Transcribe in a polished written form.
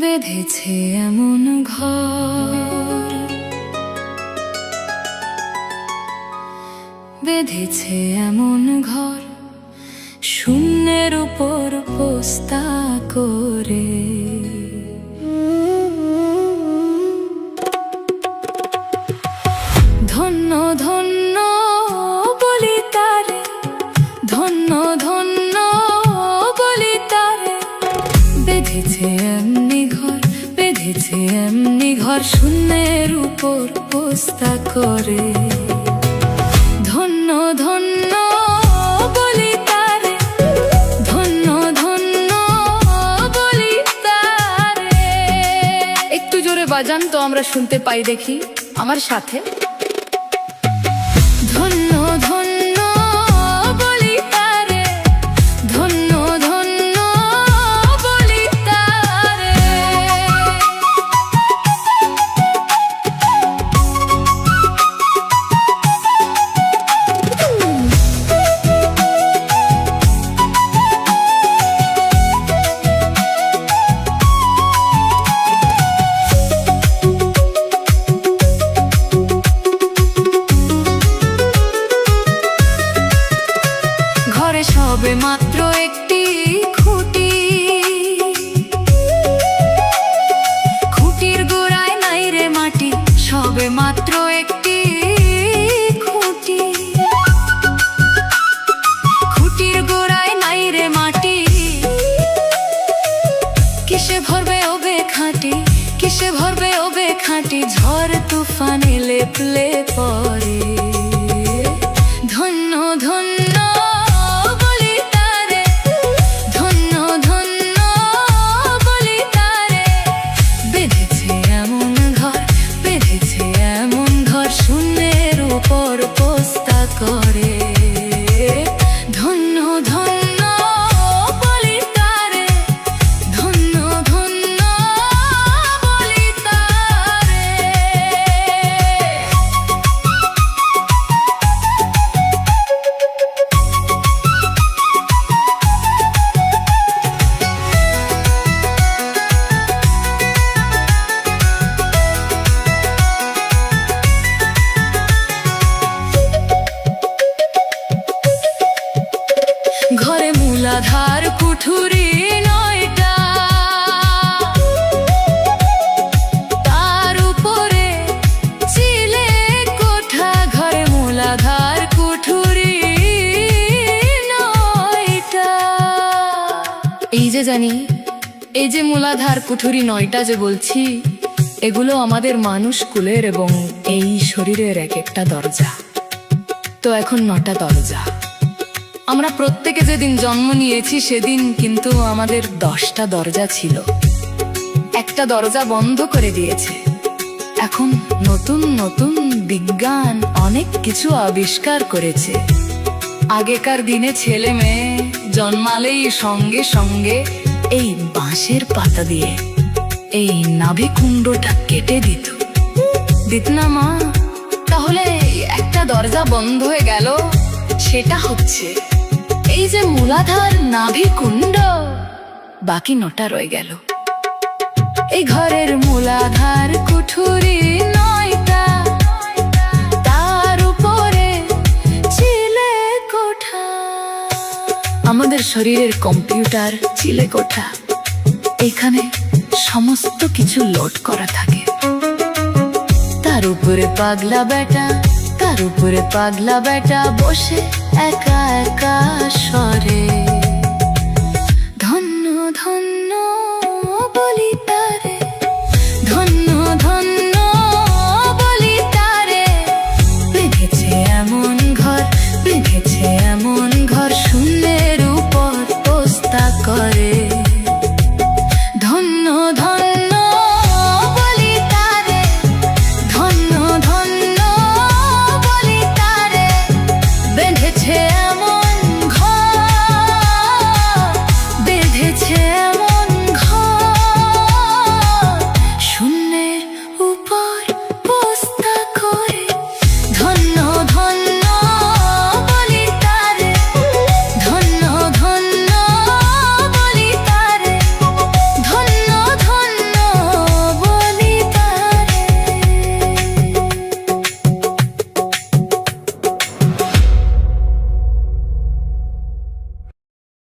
বেঁধেছে এমন ঘর, বেঁধেছে এমন ঘর, শূন্যের উপর পোস্তা করে। ধন্য ধন্য বলি তারে, ধন্য ধন্য বলি তারে। বেঁধেছে এমনি ঘর, বেঁধেছে এমনি ঘর, শূন্যের উপর পোস্তা করে। ধন্য ধন্য বলি তারে, ধন্য ধন্য বলি তারে। একটু জোরে বাজান তো আমরা শুনতে পাই দেখি আমার সাথে। ধন্য ধন্য বলি তারে, ধন্য ধন্য বলি তারে। ঘরে সবে মাত্র একটি খুঁটি, খুঁটির গোড়ায় নাই রে মাটি। সবে মাত্র একটি খুঁটি, খুঁটির গোড়ায় নাই রে মাটি। কিসে ভরবে ওবে খাঁটি, কিসে ভরবে ওবে খাঁটি। ঝড় তুফানে লেপলে পরে। ধন্য ধন্য বলি তারে, ধন্য ধন্য বলি তারে। বেঁধেছে এমন ঘর, বেঁধেছে এমন ঘর, শূন্যের উপর পোস্তা করে। ধন্য ধন্য বলি তারে, ধন্য ধন্য বলি তারে। ঘরে মূলাধার কুঠুরি নয়টা, তার উপরে চিলে কোঠা। ঘরে মূলাধার কুঠুরি নয়টা। এই যে জানি, এই যে মূলাধার কুঠুরি নয়টা যে বলছি, এগুলো আমাদের মানুষ কুলের এবং এই শরীরের এক একটা দরজা। তো এখন 9টা দরজা। আমরা প্রত্যেকে যেদিন জন্ম নিয়েছি সেদিন কিন্তু আমাদের 10টা দরজা ছিল। একটা দরজা বন্ধ করে দিয়েছে। এখন নতুন নতুন বিজ্ঞান অনেক কিছু আবিষ্কার করেছে। আগেকার দিনে ছেলে মেয়ে জন্মালেই সঙ্গে সঙ্গে এই বাঁশের পাতা দিয়ে এই নাভিকুণ্ডটা কেটে দিত, দিত না মা? তাহলে একটা দরজা বন্ধ হয়ে গেল, সেটা হচ্ছে এই যে মূলাধার নাভিকুণ্ড। বাকি 9টা রয়ে গেল। এই ঘরের মূলাধার কুঠুরি 9টা, তার উপরে চিলে কোঠা। আমাদের শরীরের কম্পিউটার চিলে কোঠা। এখানে সমস্ত কিছু লোড করা থাকে। তার উপরে পাগলা বেটা, তার উপরে পাগলা বেটা বসে একা একা স্বরে।